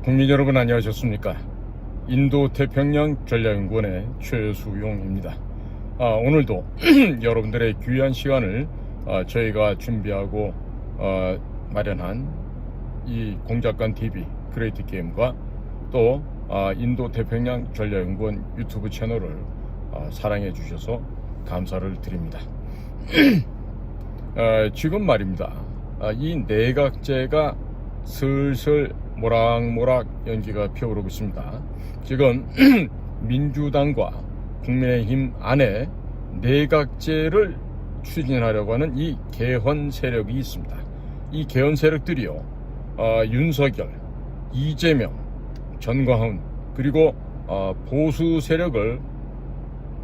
국민 여러분 안녕하셨습니까? 인도태평양 전략연구원의 최수용입니다. 오늘도 여러분들의 귀한 시간을 저희가 준비하고 마련한 이 공작관 TV 그레이트 게임과 또 인도태평양 전략연구원 유튜브 채널을 사랑해 주셔서 감사를 드립니다. 지금 말입니다. 이 내각제가 슬슬 모락모락 연기가 피어오르고 있습니다. 지금 민주당과 국민의힘 안에 내각제를 추진하려고 하는 이 개헌 세력이 있습니다. 이 개헌 세력들이요, 윤석열, 이재명, 전광훈 그리고 보수 세력을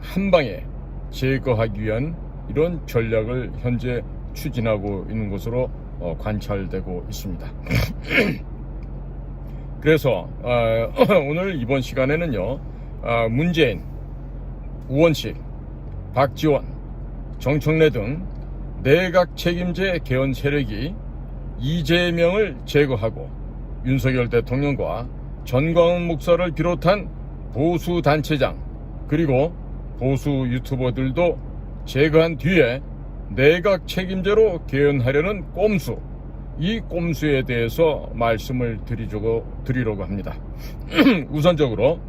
한방에 제거하기 위한 이런 전략을 현재 추진하고 있는 것으로 관찰되고 있습니다. 그래서 오늘 이번 시간에는요, 문재인, 우원식, 박지원, 정청래 등 내각 책임제 개헌 세력이 이재명을 제거하고 윤석열 대통령과 전광훈 목사를 비롯한 보수 단체장 그리고 보수 유튜버들도 제거한 뒤에 내각 책임제로 개헌하려는 꼼수, 이 꼼수에 대해서 말씀을 드리려고 합니다. 우선적으로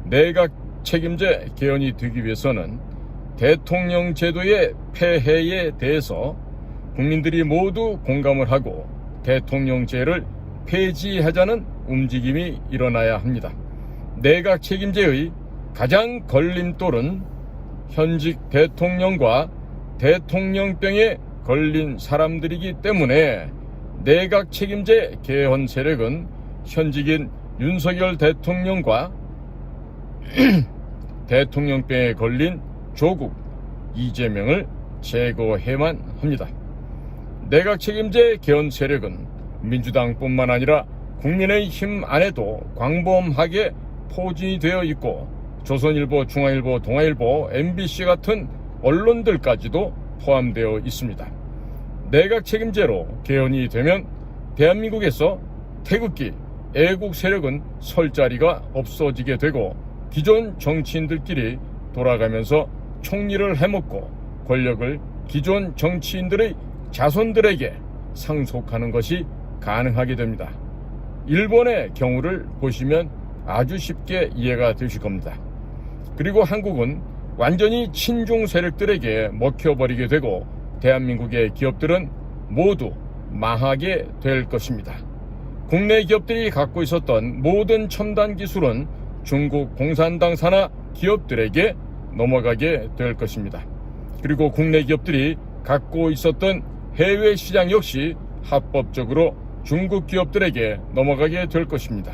내각 책임제 개헌이 되기 위해서는 대통령 제도의 폐해에 대해서 국민들이 모두 공감을 하고 대통령제를 폐지하자는 움직임이 일어나야 합니다. 내각 책임제의 가장 걸림돌은 현직 대통령과 대통령병에 걸린 사람들이기 때문에 내각 책임제 개헌 세력은 현직인 윤석열 대통령과 대통령병에 걸린 조국 이재명을 제거해만 합니다. 내각 책임제 개헌 세력은 민주당뿐만 아니라 국민의힘 안에도 광범하게 포진이 되어 있고 조선일보, 중앙일보, 동아일보, MBC 같은 언론들까지도 포함되어 있습니다. 내각 책임제로 개헌이 되면 대한민국에서 태극기, 애국 세력은 설 자리가 없어지게 되고 기존 정치인들끼리 돌아가면서 총리를 해먹고 권력을 기존 정치인들의 자손들에게 상속하는 것이 가능하게 됩니다. 일본의 경우를 보시면 아주 쉽게 이해가 되실 겁니다. 그리고 한국은 완전히 친중 세력들에게 먹혀버리게 되고 대한민국의 기업들은 모두 망하게 될 것입니다. 국내 기업들이 갖고 있었던 모든 첨단 기술은 중국 공산당 산하 기업들에게 넘어가게 될 것입니다. 그리고 국내 기업들이 갖고 있었던 해외 시장 역시 합법적으로 중국 기업들에게 넘어가게 될 것입니다.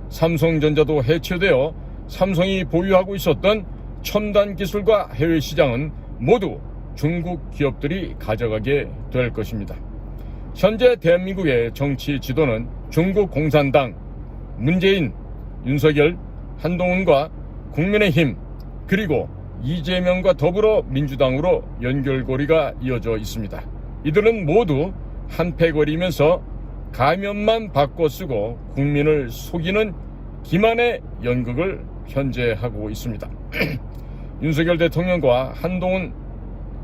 삼성전자도 해체되어 삼성이 보유하고 있었던 첨단 기술과 해외 시장은 모두 중국 기업들이 가져가게 될 것입니다. 현재 대한민국의 정치 지도는 중국 공산당, 문재인, 윤석열, 한동훈과 국민의힘 그리고 이재명과 더불어 민주당으로 연결고리가 이어져 있습니다. 이들은 모두 한패거리면서 가면만 바꿔 쓰고 국민을 속이는 기만의 연극을 현재 하고 있습니다. 윤석열 대통령과 한동훈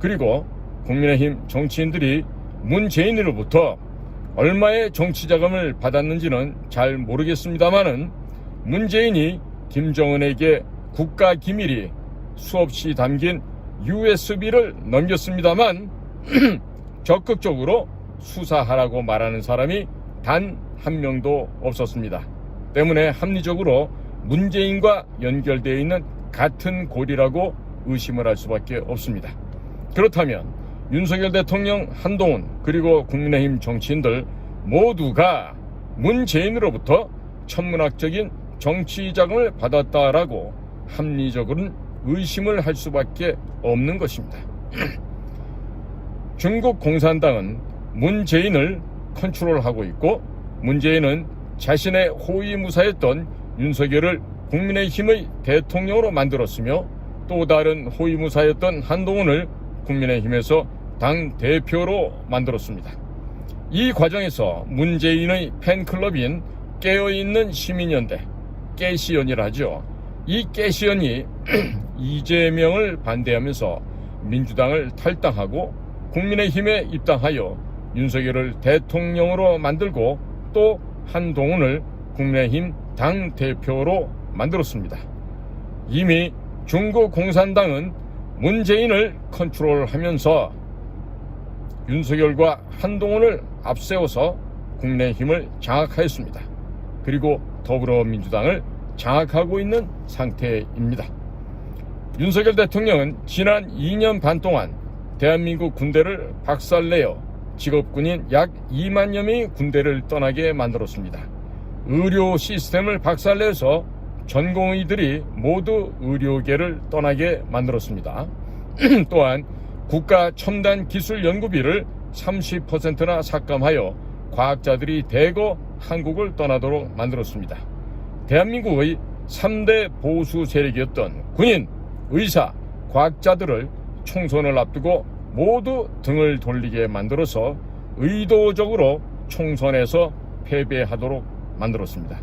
그리고 국민의힘 정치인들이 문재인으로부터 얼마의 정치 자금을 받았는지는 잘 모르겠습니다만은 문재인이 김정은에게 국가 기밀이 수없이 담긴 USB를 넘겼습니다만 적극적으로 수사하라고 말하는 사람이 단 한 명도 없었습니다. 때문에 합리적으로 문재인과 연결되어 있는 같은 고리라고 의심을 할 수밖에 없습니다. 그렇다면 윤석열 대통령, 한동훈 그리고 국민의힘 정치인들 모두가 문재인으로부터 천문학적인 정치 자금을 받았다라고 합리적으로는 의심을 할 수밖에 없는 것입니다. 중국 공산당은 문재인을 컨트롤하고 있고 문재인은 자신의 호위무사였던 윤석열을 국민의힘의 대통령으로 만들었으며 또 다른 호위무사였던 한동훈을 국민의힘에서 당대표로 만들었습니다. 이 과정에서 문재인의 팬클럽인 깨어있는 시민연대, 깨시연이라 하죠. 이 깨시연이 이재명을 반대하면서 민주당을 탈당하고 국민의힘에 입당하여 윤석열을 대통령으로 만들고 또 한동훈을 국민의힘 당대표로 만들었습니다. 이미 중국 공산당은 문재인을 컨트롤하면서 윤석열과 한동훈을 앞세워서 국민의힘을 장악하였습니다. 그리고 더불어민주당을 장악하고 있는 상태입니다. 윤석열 대통령은 지난 2년 반 동안 대한민국 군대를 박살내어 직업군인 약 2만여 명이 군대를 떠나게 만들었습니다. 의료 시스템을 박살내서 전공의들이 모두 의료계를 떠나게 만들었습니다. 또한 국가 첨단 기술 연구비를 30%나 삭감하여 과학자들이 대거 한국을 떠나도록 만들었습니다. 대한민국의 3대 보수 세력이었던 군인, 의사, 과학자들을 총선을 앞두고 모두 등을 돌리게 만들어서 의도적으로 총선에서 패배하도록 만들었습니다.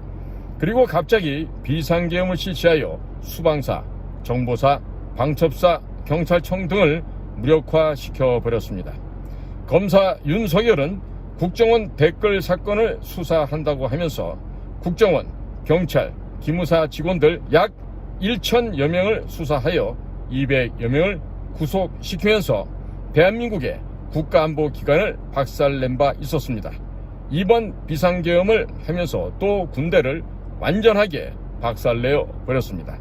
그리고 갑자기 비상계엄을 실시하여 수방사, 정보사, 방첩사, 경찰청 등을 무력화시켜버렸습니다. 검사 윤석열은 국정원 댓글 사건을 수사한다고 하면서 국정원, 경찰, 기무사 직원들 약 1,000여 명을 수사하여 200여 명을 구속시키면서 대한민국의 국가안보기관을 박살낸 바 있었습니다. 이번 비상계엄을 하면서 또 군대를 완전하게 박살내어 버렸습니다.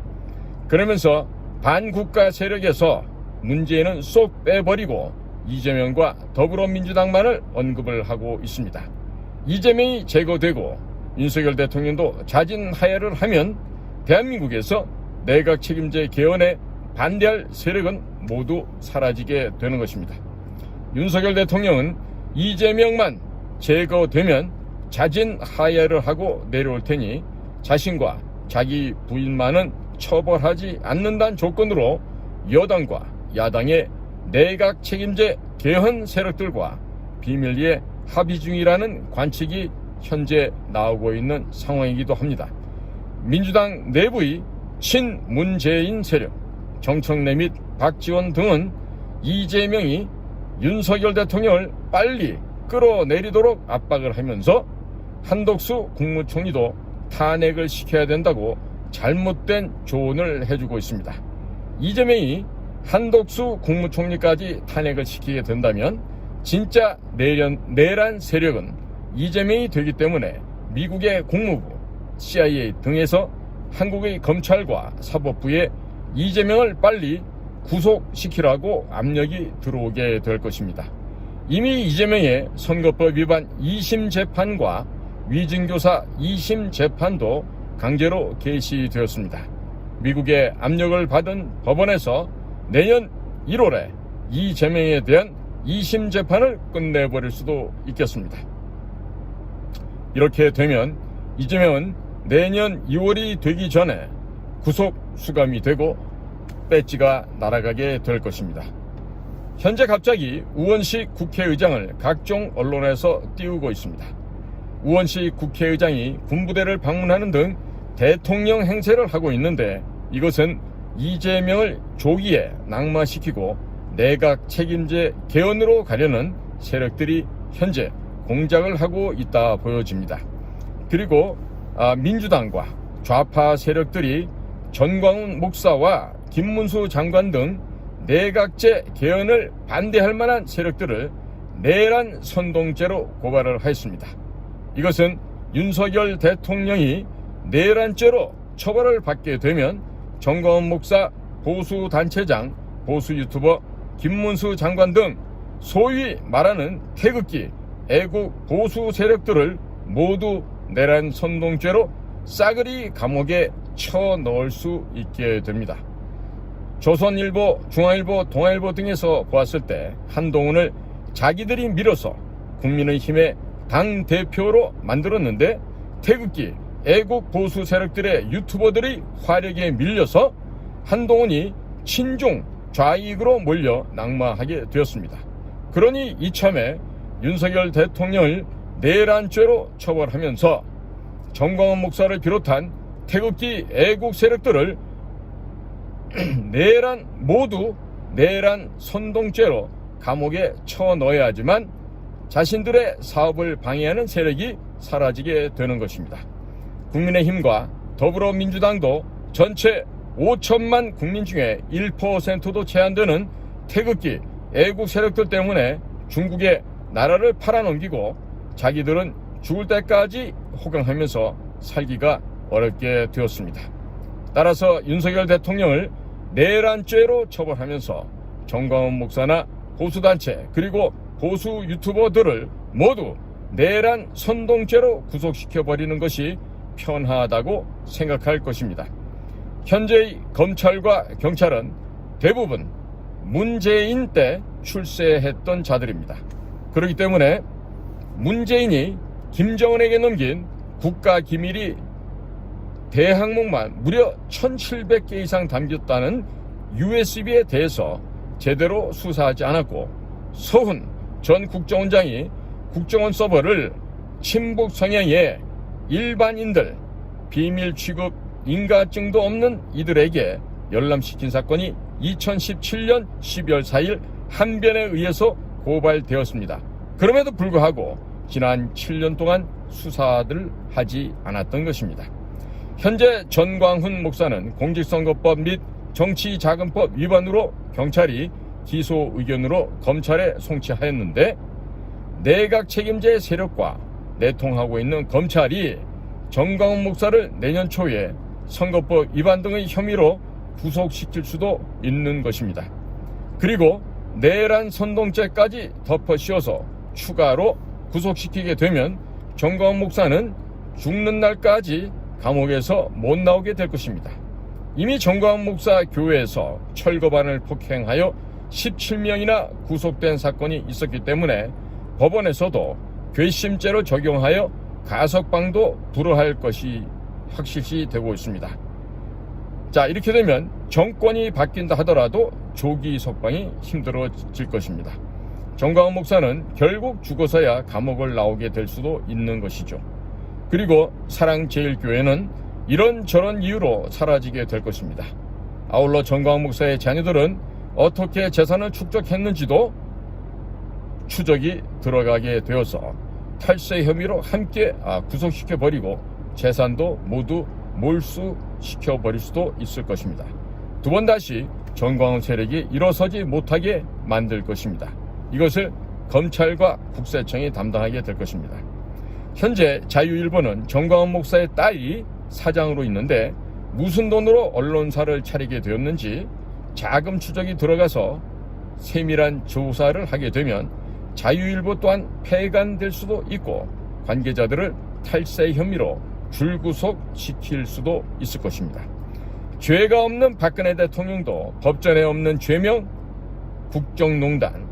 그러면서 반국가 세력에서 문재인은 쏙 빼버리고 이재명과 더불어민주당만을 언급을 하고 있습니다. 이재명이 제거되고 윤석열 대통령도 자진 하야를 하면 대한민국에서 내각 책임제 개헌에 반대할 세력은 모두 사라지게 되는 것입니다. 윤석열 대통령은 이재명만 제거되면 자진 하야를 하고 내려올 테니 자신과 자기 부인만은 처벌하지 않는다는 조건으로 여당과 야당의 내각 책임제 개헌 세력들과 비밀리에 합의 중이라는 관측이 현재 나오고 있는 상황이기도 합니다. 민주당 내부의 친문재인 세력, 정청래 및 박지원 등은 이재명이 윤석열 대통령을 빨리 끌어내리도록 압박을 하면서 한덕수 국무총리도 탄핵을 시켜야 된다고 잘못된 조언을 해주고 있습니다. 이재명이 한덕수 국무총리까지 탄핵을 시키게 된다면 진짜 내란 세력은 이재명이 되기 때문에 미국의 국무부, CIA 등에서 한국의 검찰과 사법부에 이재명을 빨리 구속시키라고 압력이 들어오게 될 것입니다. 이미 이재명의 선거법 위반 2심 재판과 위증교사 2심 재판도 강제로 개시되었습니다. 미국의 압력을 받은 법원에서 내년 1월에 이재명에 대한 2심 재판을 끝내버릴 수도 있겠습니다. 이렇게 되면 이재명은 내년 2월이 되기 전에 구속 수감이 되고 배지가 날아가게 될 것입니다. 현재 갑자기 우원식 국회의장을 각종 언론에서 띄우고 있습니다. 우원식 국회의장이 군부대를 방문하는 등 대통령 행세를 하고 있는데 이것은 이재명을 조기에 낙마시키고 내각 책임제 개헌으로 가려는 세력들이 현재 공작을 하고 있다 보여집니다. 그리고 민주당과 좌파 세력들이 전광훈 목사와 김문수 장관 등 내각제 개헌을 반대할 만한 세력들을 내란 선동죄로 고발을 하였습니다. 이것은 윤석열 대통령이 내란죄로 처벌을 받게 되면 전광훈 목사, 보수단체장, 보수유튜버 김문수 장관 등 소위 말하는 태극기, 애국 보수 세력들을 모두 내란 선동죄로 싸그리 감옥에 쳐넣을 수 있게 됩니다. 조선일보, 중앙일보, 동아일보 등에서 보았을 때 한동훈을 자기들이 밀어서 국민의힘의 당대표로 만들었는데 태극기, 애국 보수 세력들의 유튜버들이 화력에 밀려서 한동훈이 친중 좌익으로 몰려 낙마하게 되었습니다. 그러니 이참에 윤석열 대통령을 내란죄로 처벌하면서 정광훈 목사를 비롯한 태극기 애국 세력들을 모두 내란 선동죄로 감옥에 쳐넣어야 하지만 자신들의 사업을 방해하는 세력이 사라지게 되는 것입니다. 국민의힘과 더불어민주당도 전체 5천만 국민 중에 1%도 채 안 되는 태극기 애국 세력들 때문에 중국에 나라를 팔아넘기고 자기들은 죽을 때까지 호강하면서 살기가 어렵게 되었습니다. 따라서 윤석열 대통령을 내란죄로 처벌하면서 정광훈 목사나 보수단체 그리고 보수 유튜버들을 모두 내란 선동죄로 구속시켜버리는 것이 편하다고 생각할 것입니다. 현재의 검찰과 경찰은 대부분 문재인 때 출세했던 자들입니다. 그렇기 때문에 문재인이 김정은에게 넘긴 국가기밀이 대항목만 무려 1700개 이상 담겼다는 USB에 대해서 제대로 수사하지 않았고, 서훈 전 국정원장이 국정원 서버를 친북 성향의 일반인들, 비밀 취급 인가증도 없는 이들에게 열람시킨 사건이 2017년 12월 4일 한변에 의해서 고발되었습니다. 그럼에도 불구하고 지난 7년 동안 수사를 하지 않았던 것입니다. 현재 전광훈 목사는 공직선거법 및 정치자금법 위반으로 경찰이 기소 의견으로 검찰에 송치하였는데, 내각 책임제 세력과 내통하고 있는 검찰이 정광훈 목사를 내년 초에 선거법 위반 등의 혐의로 구속시킬 수도 있는 것입니다. 그리고 내란 선동죄까지 덮어씌워서 추가로 구속시키게 되면 정광훈 목사는 죽는 날까지 감옥에서 못 나오게 될 것입니다. 이미 정광훈 목사 교회에서 철거반을 폭행하여 17명이나 구속된 사건이 있었기 때문에 법원에서도 괘씸죄로 적용하여 가석방도 불허할 것이 확실시 되고 있습니다. 자, 이렇게 되면 정권이 바뀐다 하더라도 조기 석방이 힘들어질 것입니다. 정광훈 목사는 결국 죽어서야 감옥을 나오게 될 수도 있는 것이죠. 그리고 사랑제일교회는 이런저런 이유로 사라지게 될 것입니다. 아울러 정광훈 목사의 자녀들은 어떻게 재산을 축적했는지도 추적이 들어가게 되어서 탈세 혐의로 함께 구속시켜버리고 재산도 모두 몰수시켜버릴 수도 있을 것입니다. 두 번 다시 정광훈 세력이 일어서지 못하게 만들 것입니다. 이것을 검찰과 국세청이 담당하게 될 것입니다. 현재 자유일보는 정광훈 목사의 딸이 사장으로 있는데 무슨 돈으로 언론사를 차리게 되었는지 자금 추적이 들어가서 세밀한 조사를 하게 되면 자유일보 또한 폐간될 수도 있고 관계자들을 탈세 혐의로 줄구속시킬 수도 있을 것입니다. 죄가 없는 박근혜 대통령도 법전에 없는 죄명, 국정농단,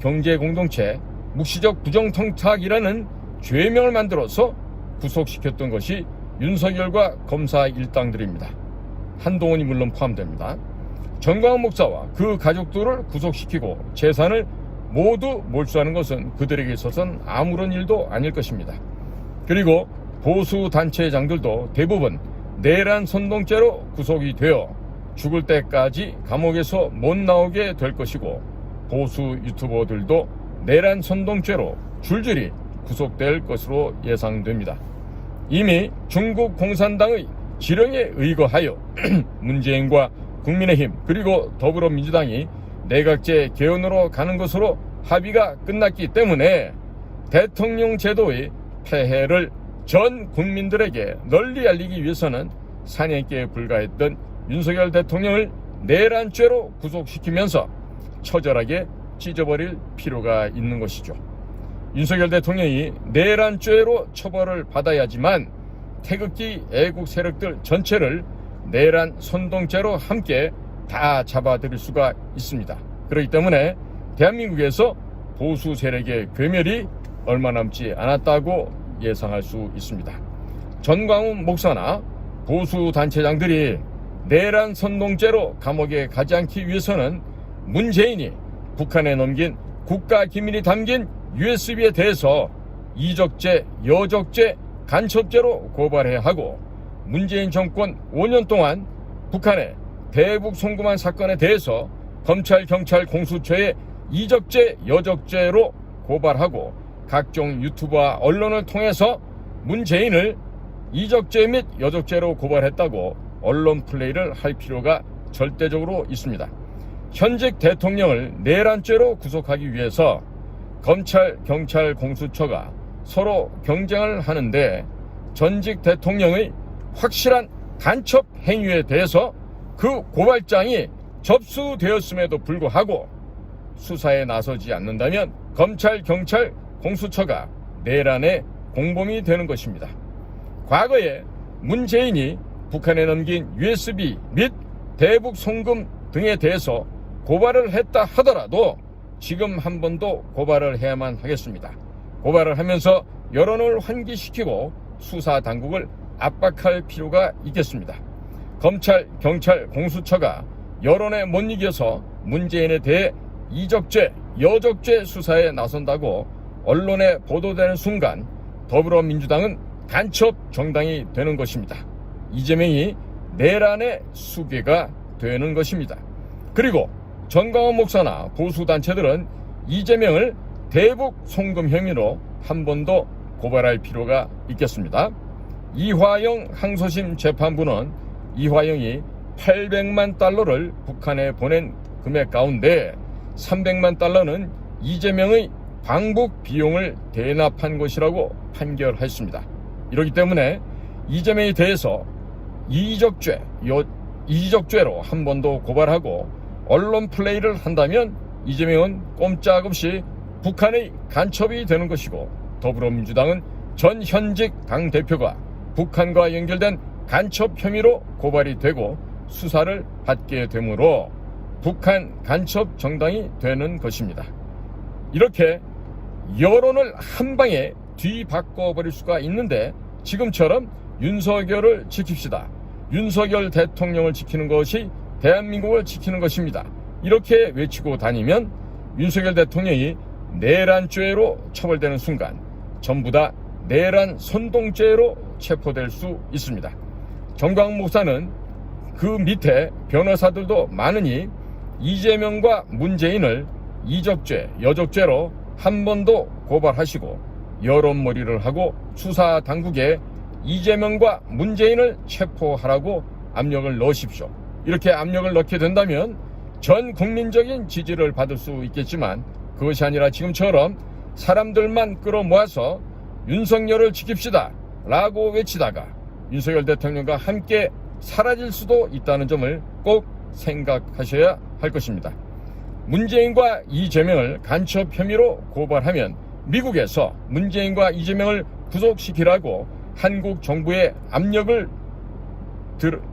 경제공동체, 묵시적 부정통탁이라는 죄명을 만들어서 구속시켰던 것이 윤석열과 검사 일당들입니다. 한동훈이 물론 포함됩니다. 정광훈 목사와 그 가족들을 구속시키고 재산을 모두 몰수하는 것은 그들에게 있어서는 아무런 일도 아닐 것입니다. 그리고 보수 단체장들도 대부분 내란 선동죄로 구속이 되어 죽을 때까지 감옥에서 못 나오게 될 것이고, 보수 유튜버들도 내란 선동죄로 줄줄이 구속될 것으로 예상됩니다. 이미 중국 공산당의 지령에 의거하여 문재인과 국민의힘 그리고 더불어민주당이 내각제 개헌으로 가는 것으로 합의가 끝났기 때문에 대통령 제도의 폐해를 전 국민들에게 널리 알리기 위해서는 산행께 불과했던 윤석열 대통령을 내란죄로 구속시키면서 처절하게 찢어버릴 필요가 있는 것이죠. 윤석열 대통령이 내란죄로 처벌을 받아야지만 태극기 애국 세력들 전체를 내란 선동죄로 함께 다 잡아들일 수가 있습니다. 그렇기 때문에 대한민국에서 보수 세력의 괴멸이 얼마 남지 않았다고 예상할 수 있습니다. 전광훈 목사나 보수 단체장들이 내란 선동죄로 감옥에 가지 않기 위해서는 문재인이 북한에 넘긴 국가 기밀이 담긴 USB에 대해서 이적죄, 여적죄, 간첩죄로 고발해야 하고, 문재인 정권 5년 동안 북한의 대북 송금한 사건에 대해서 검찰, 경찰, 공수처에 이적죄, 여적죄로 고발하고, 각종 유튜브와 언론을 통해서 문재인을 이적죄 및 여적죄로 고발했다고 언론 플레이를 할 필요가 절대적으로 있습니다. 현직 대통령을 내란죄로 구속하기 위해서 검찰, 경찰, 공수처가 서로 경쟁을 하는데, 전직 대통령의 확실한 간첩 행위에 대해서 그 고발장이 접수되었음에도 불구하고 수사에 나서지 않는다면 검찰, 경찰, 공수처가 내란의 공범이 되는 것입니다. 과거에 문재인이 북한에 넘긴 USB 및 대북 송금 등에 대해서 고발을 했다 하더라도 지금 한 번 더 고발을 해야만 하겠습니다. 고발을 하면서 여론을 환기시키고 수사 당국을 압박할 필요가 있겠습니다. 검찰, 경찰, 공수처가 여론에 못 이겨서 문재인에 대해 이적죄, 여적죄 수사에 나선다고 언론에 보도되는 순간 더불어민주당은 간첩 정당이 되는 것입니다. 이재명이 내란의 수괴가 되는 것입니다. 그리고 전광훈 목사나 보수단체들은 이재명을 대북 송금 혐의로 한 번 더 고발할 필요가 있겠습니다. 이화영 항소심 재판부는 이화영이 800만 달러를 북한에 보낸 금액 가운데 300만 달러는 이재명의 방북 비용을 대납한 것이라고 판결했습니다. 이렇기 때문에 이재명에 대해서 이적죄로 한 번 더 고발하고 언론 플레이를 한다면 이재명은 꼼짝없이 북한의 간첩이 되는 것이고, 더불어민주당은 전 현직 당대표가 북한과 연결된 간첩 혐의로 고발이 되고 수사를 받게 되므로 북한 간첩 정당이 되는 것입니다. 이렇게 여론을 한 방에 뒤바꿔버릴 수가 있는데, 지금처럼 윤석열을 지킵시다, 윤석열 대통령을 지키는 것이 대한민국을 지키는 것입니다, 이렇게 외치고 다니면 윤석열 대통령이 내란죄로 처벌되는 순간 전부 다 내란 선동죄로 체포될 수 있습니다. 전광훈 목사는 그 밑에 변호사들도 많으니 이재명과 문재인을 이적죄, 여적죄로 한 번 더 고발하시고 여론몰이를 하고 수사 당국에 이재명과 문재인을 체포하라고 압력을 넣으십시오. 이렇게 압력을 넣게 된다면 전 국민적인 지지를 받을 수 있겠지만, 그것이 아니라 지금처럼 사람들만 끌어모아서 윤석열을 지킵시다 라고 외치다가 윤석열 대통령과 함께 사라질 수도 있다는 점을 꼭 생각하셔야 할 것입니다. 문재인과 이재명을 간첩 혐의로 고발하면 미국에서 문재인과 이재명을 구속시키라고 한국 정부의 압력을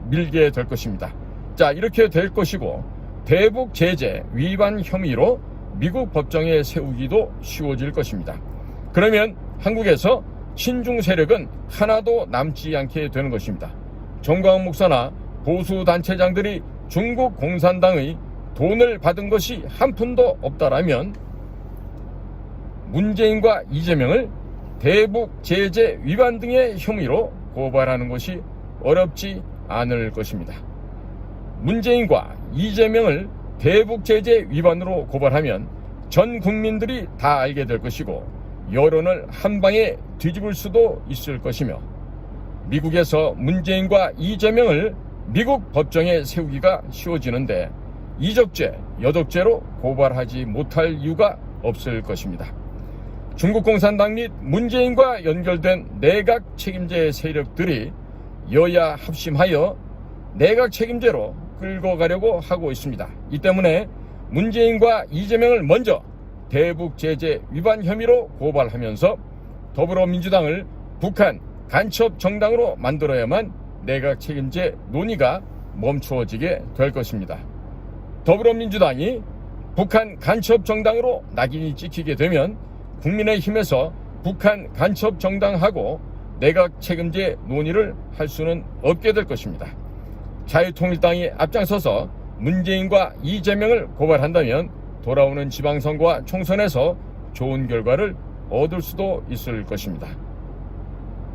밀게 될 것입니다. 자, 이렇게 될 것이고, 대북 제재 위반 혐의로 미국 법정에 세우기도 쉬워질 것입니다. 그러면 한국에서 친중 세력은 하나도 남지 않게 되는 것입니다. 전광훈 목사나 보수 단체장들이 중국 공산당의 돈을 받은 것이 한 푼도 없다라면 문재인과 이재명을 대북 제재 위반 등의 혐의로 고발하는 것이 어렵지 않을 것입니다. 문재인과 이재명을 대북 제재 위반으로 고발하면 전 국민들이 다 알게 될 것이고 여론을 한 방에 뒤집을 수도 있을 것이며, 미국에서 문재인과 이재명을 미국 법정에 세우기가 쉬워지는데 이적죄, 여적죄로 고발하지 못할 이유가 없을 것입니다. 중국 공산당 및 문재인과 연결된 내각 책임제 세력들이 여야 합심하여 내각 책임제로 끌고 가려고 하고 있습니다. 이 때문에 문재인과 이재명을 먼저 대북 제재 위반 혐의로 고발하면서 더불어민주당을 북한 간첩 정당으로 만들어야만 내각 책임제 논의가 멈추어지게 될 것입니다. 더불어민주당이 북한 간첩 정당으로 낙인이 찍히게 되면 국민의힘에서 북한 간첩 정당하고 내각 책임제 논의를 할 수는 없게 될 것입니다. 자유통일당이 앞장서서 문재인과 이재명을 고발한다면 돌아오는 지방선거와 총선에서 좋은 결과를 얻을 수도 있을 것입니다.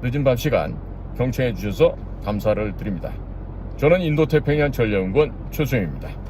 늦은 밤 시간 경청해 주셔서 감사를 드립니다. 저는 인도태평양 전략연구원 최수영입니다.